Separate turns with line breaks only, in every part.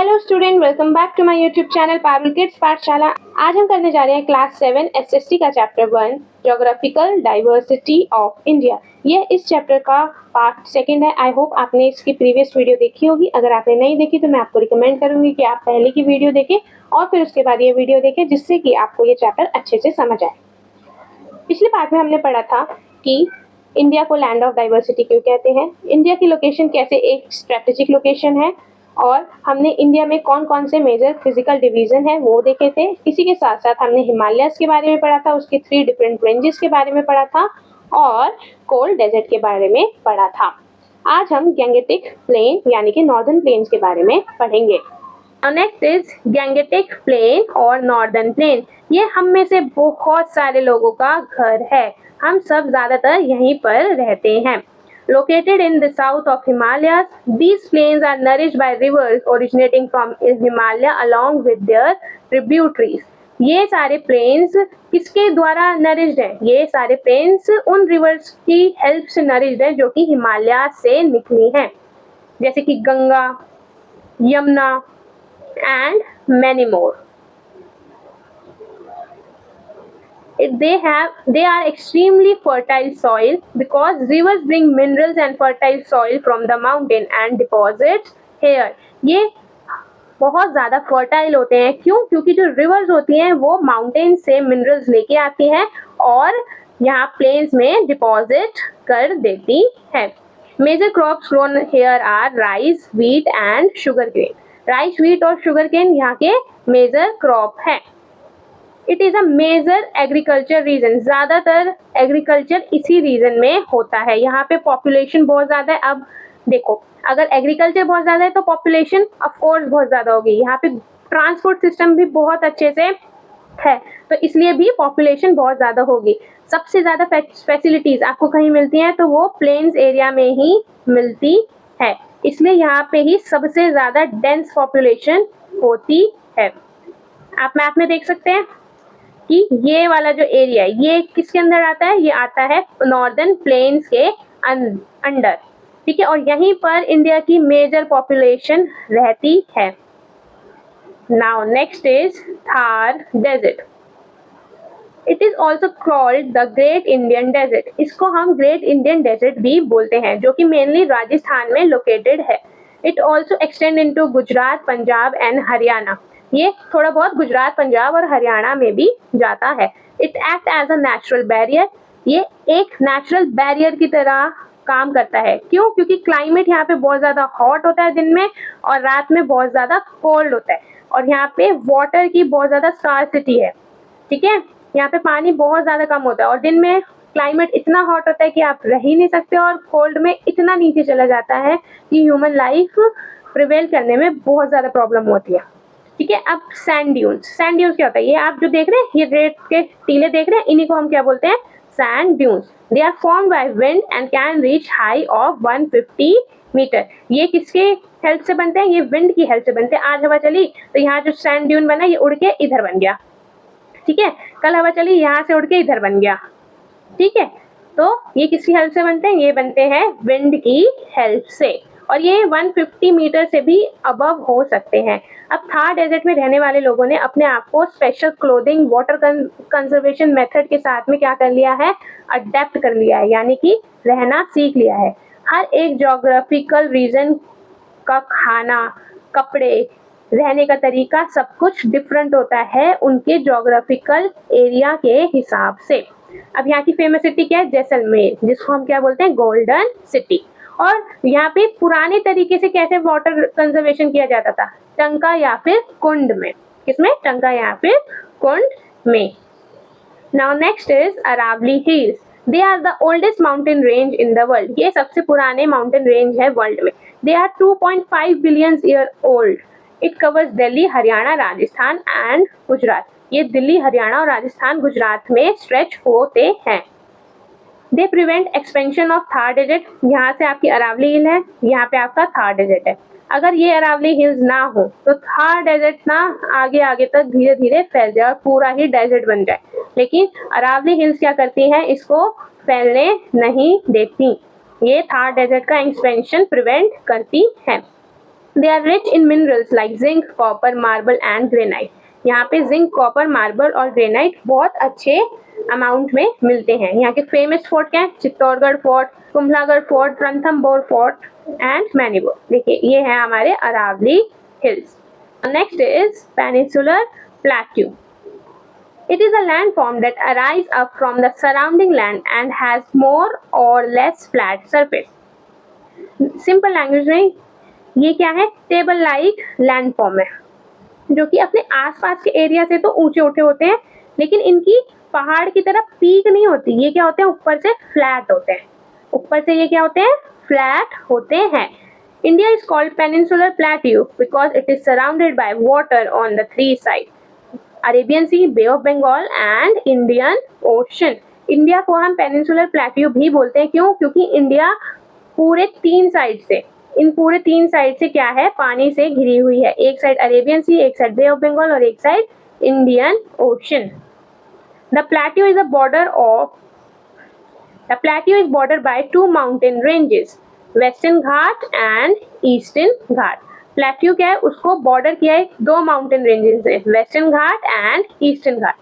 Hello student, welcome back to my YouTube channel Parul kids Pathshala. आज हम करने जा रहे हैं क्लास 7 एसएसटी का chapter 1 geographical diversity of India. ये इस चैप्टर का पार्ट 2 है। आई होप आपने इसकी प्रीवियस वीडियो देखी होगी। अगर आपने नहीं देखी तो मैं आपको रिकमेंड करूंगी कि आप पहले की वीडियो देखें और फिर उसके बाद ये वीडियो देखें, जिससे कि आपको ये चैप्टर अच्छे से समझ आए। पिछले पार्ट में हमने पढ़ा था कि इंडिया को लैंड ऑफ डाइवर्सिटी क्यों कहते हैं, इंडिया की लोकेशन कैसे एक स्ट्रेटेजिक लोकेशन है, और हमने इंडिया में कौन कौन से मेजर फिजिकल डिवीजन है वो देखे थे। इसी के साथ साथ हमने हिमालयस के बारे में पढ़ा था, उसके 3 डिफरेंट रेंजेस के बारे में पढ़ा था और कोल्ड डेजर्ट के बारे में पढ़ा था। आज हम गैंगेटिक प्लेन यानी कि नॉर्दर्न प्लेन्स के बारे में पढ़ेंगे। नेक्स्ट इज गैंगेटिक प्लेन और नॉर्दर्न प्लेन। ये हम में से बहुत सारे लोगों का घर है, हम सब ज्यादातर यहीं पर रहते हैं। Located in the south of Himalayas, these plains are nourished by rivers originating from Himalaya along with their tributaries. ये सारे प्लेन्स किसके द्वारा नरिश्ड हैं? ये सारे प्लेन्स उन रिवर्स की हेल्प से नरिश्ड हैं जो कि हिमालय से निकली हैं, जैसे कि Ganga, Yamuna and many more. They are extremely fertile soil because rivers bring minerals and fertile soil from the mountain and deposits here. ये बहुत ज़्यादा फर्टाइल होते हैं। क्यों? क्योंकि जो रिवर्स होती हैं वो माउंटेन से मिनरल्स लेके आती हैं और यहाँ प्लेन्स में डिपॉजिट कर देती है। Major crops grown here are rice, wheat and sugar cane. Rice, wheat और शुगर केन यहाँ के मेजर क्रॉप हैं। It is a major agriculture region. ज़्यादातर एग्रीकल्चर इसी रीजन में होता है। यहाँ पे पॉपुलेशन बहुत ज़्यादा है। अब देखो, अगर एग्रीकल्चर बहुत ज़्यादा है तो पॉपुलेशन ऑफकोर्स बहुत ज़्यादा होगी। यहाँ पे ट्रांसपोर्ट सिस्टम भी बहुत अच्छे से है, तो इसलिए भी पॉपुलेशन बहुत ज़्यादा होगी। सबसे ज़्यादा फैसिलिटीज़ आपको कहीं मिलती हैं तो वो प्लेन्स एरिया में ही मिलती है, इसलिए यहाँ पे ही सबसे ज़्यादा डेंस पॉपुलेशन होती है। आप मैप में देख सकते हैं कि ये वाला जो एरिया है ये किसके अंदर आता है? ये आता है नॉर्दर्न प्लेन्स के अंडर, ठीक है। और यहीं पर इंडिया की मेजर पॉपुलेशन रहती है। Now next is Thar desert. It is also called the great Indian desert. इसको हम ग्रेट इंडियन डेजर्ट भी बोलते हैं, जो कि मेनली राजस्थान में लोकेटेड है। It also extend into Gujarat, Punjab and Haryana. ये थोड़ा बहुत गुजरात, पंजाब और हरियाणा में भी जाता है। It act as a natural barrier. ये एक नेचुरल बैरियर की तरह काम करता है। क्यों? क्योंकि क्लाइमेट यहाँ पे बहुत ज़्यादा हॉट होता है दिन में और रात में बहुत ज़्यादा कोल्ड होता है, और यहाँ पे वाटर की बहुत ज़्यादा स्कार्सिटी है, ठीक है। यहाँ पे पानी बहुत ज़्यादा कम होता है और दिन में क्लाइमेट इतना हॉट होता है कि आप रह ही नहीं सकते, और कोल्ड में इतना नीचे चला जाता है कि ह्यूमन लाइफ प्रिवेल करने में बहुत ज़्यादा प्रॉब्लम होती है, ठीक है। अब सैंड ड्यून्स। सैंड ड्यून्स क्या होता है? ये आप जो देख रहे हैं, ये रेत के टीले देख रहे हैं, इन्हीं को हम क्या बोलते हैं? Sand dunes. They are formed by wind and can reach high of 150 metre. ये किसके हेल्प से बनते हैं? ये विंड की हेल्प से बनते हैं। आज हवा चली तो यहाँ जो सैंड ड्यून बना ये उड़ के इधर बन गया, ठीक है। कल हवा चली यहाँ से उड़ के इधर बन गया, ठीक है। तो ये किसकी हेल्प से बनते हैं? ये बनते हैं विंड की हेल्प से, और ये 150 मीटर से भी अबव हो सकते हैं। अब थार डेजर्ट में रहने वाले लोगों ने अपने आप को special clothing, water conservation method के साथ में क्या कर लिया है? अडेप्ट कर लिया है, यानी कि रहना सीख लिया है। हर एक ज्योग्राफिकल रीजन का खाना, कपड़े, रहने का तरीका सब कुछ डिफरेंट होता है उनके ज्योग्राफिकल एरिया के हिसाब से। अब यहाँ की फेमस सिटी क्या है? जैसलमेर, जिसको हम क्या बोलते हैं? Golden city. और यहाँ पे पुराने तरीके से कैसे वाटर कंजर्वेशन किया जाता था? टंका या फिर कुंड में। किसमें? टंका या फिर कुंड में। Now next is Aravalli hills. They are the oldest mountain range in the world. ये सबसे पुराने माउंटेन रेंज है वर्ल्ड में। They are 2.5 billion year old. It covers Delhi, Haryana, Rajasthan and Gujarat. ये दिल्ली, हरियाणा और राजस्थान, गुजरात में स्ट्रेच होते हैं। They prevent expansion of Thar desert. यहाँ से आपकी अरावली हिल है, यहाँ पे आपका थार डेजर्ट है। अगर ये अरावली हिल्स ना हो तो थार डेजर्ट ना आगे आगे तक धीरे धीरे फैल जाए और पूरा ही डेजर्ट बन जाए, लेकिन अरावली हिल्स क्या करती हैं? इसको फैलने नहीं देती। ये थार डेजर्ट का एक्सपेंशन प्रिवेंट करती है। They are rich in minerals like zinc, copper, marble and granite. यहाँ पे जिंक, कॉपर, मार्बल और ग्रेनाइट बहुत अच्छे अमाउंट में मिलते हैं। यहाँ के फेमस फोर्ट क्या है? Chittorgarh fort, Kumbhalgarh fort, Ranthambore fort and many more. देखिए ये है हमारे Aravalli hills. Next is peninsular plateau. It is a landform that arises up from the surrounding land and has more or less flat surface. Simple language में ये क्या है? टेबल लाइक लैंडफॉर्म है जो कि अपने आसपास के एरिया से तो ऊंचे उठे होते हैं, लेकिन इनकी पहाड़ की तरफ पीक नहीं होती। ये क्या होते हैं? ऊपर से फ्लैट होते हैं। ऊपर से ये क्या होते हैं? फ्लैट होते हैं। India is called peninsular plateau because it is surrounded by water on the three sides. Arabian sea, bay of Bengal and Indian ocean. India को हम पेनिनसुलर प्लेट्यू भी बोलते हैं। क्यों? क्योंकि इंडिया पूरे तीन साइड से, इन पूरे तीन साइड से क्या है? पानी से घिरी हुई है। एक साइड अरेबियन सी, एक साइड बे ऑफ बंगाल और एक side Indian ocean. The plateau is bordered by two mountain ranges, Western Ghat and Eastern Ghat. Plateau क्या है? उसको बॉर्डर किया है दो माउंटेन रेंजेस से, Western Ghat and Eastern Ghat.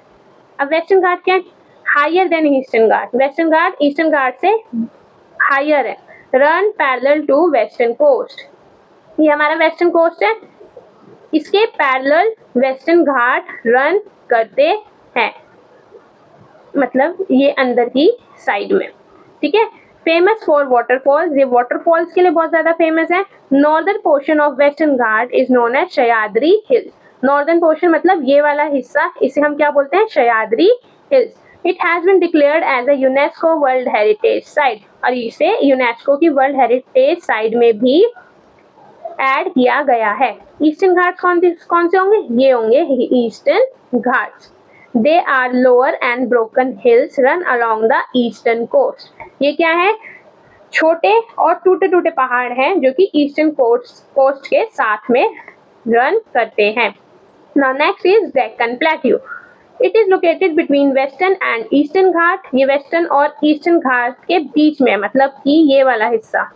अब वेस्टर्न घाट क्या है? Higher than Eastern Ghat. Western Ghat Eastern Ghat से हायर है। Run parallel to western coast. ये हमारा वेस्टर्न कोस्ट है, इसके पैरेलल वेस्टर्न घाट रन करते हैं, मतलब ये अंदर की साइड में। ठीक है। Famous for waterfalls. ये वाटरफॉल्स के लिए बहुत ज्यादा फेमस है। Northern portion of Western Ghat is known as Sahyadri hills. Northern portion मतलब ये वाला हिस्सा, इसे हम क्या बोलते हैं? Sahyadri hills. It has been declared as a UNESCO world heritage site, और इसे यूनेस्को की वर्ल्ड हेरिटेज साइट में भी ऐड किया गया है। ईस्टर्न घाट्स कौन से होंगे? ये होंगे eastern Ghats. They are lower and broken hills run along the eastern coast. ये क्या है? छोटे और टूटे टूटे पहाड़ हैं जो कि ईस्टर्न कोस्ट के साथ में रन करते हैं। Now next is Deccan Plateau. It is located between western and eastern घाट। ये वेस्टर्न और ईस्टर्न घाट के बीच में, मतलब कि ये वाला हिस्सा,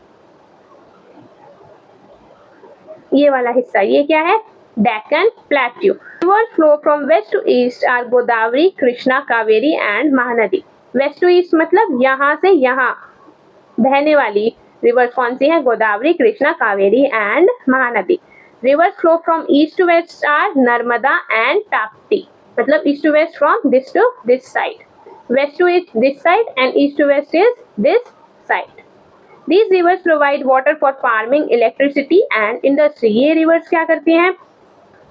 ये क्या है? Deccan Plateau. Rivers flow from west to east are Godavari, Krishna, Kaveri and Mahanadi. West to east मतलब यहाँ से यहाँ बहने वाली रिवर्स कौन सी है? Godavari, Krishna, Kaveri and Mahanadi. Rivers flow from east to west are Narmada and Tapti. मतलब east to west from this to this side, west to east this side and east to west is this side. These rivers provide water for farming, electricity and industry. ये rivers क्या करती हैं?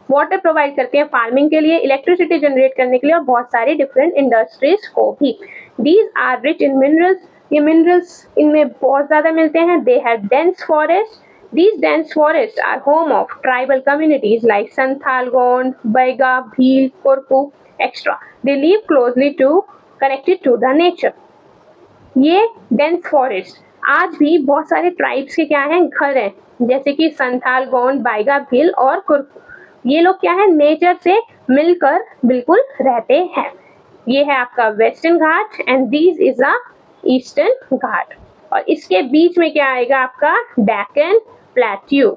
Water provide करते हैं farming के लिए, electricity generate करने के लिए और बहुत सारी डिफरेंट इंडस्ट्रीज को भी। These are rich in minerals. ये मिनरल्स इनमें बहुत ज़्यादा मिलते हैं। They have dense forest. These dense forest are home of tribal communities like Santhal, Gond, Baiga, Bhil, Korku extra. They live closely to connected to the nature. ये डेंस फॉरेस्ट आज भी बहुत सारे ट्राइब्स के क्या हैं? घर हैं, जैसे कि संथाल, गोंड, बैगा, भील और कोरकू। ये लोग क्या है? नेचर से मिलकर बिल्कुल रहते हैं। ये है आपका western Ghat and this is a eastern Ghat, और इसके बीच में क्या आएगा? आपका डेक्कन प्लेट्यू।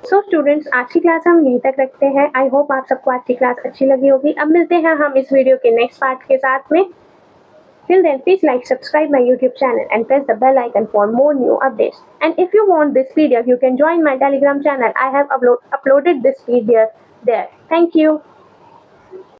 सो स्टूडेंट्स, आज की क्लास हम यहीं तक रखते हैं। आई होप आप सबको आज की क्लास अच्छी लगी होगी। अब मिलते हैं हम इस वीडियो के नेक्स्ट पार्ट के साथ में। Till then, please like, subscribe my YouTube channel and press the bell icon for more new updates. And if you want this PDF, you can join my Telegram channel. I have uploaded this PDF there. Thank you.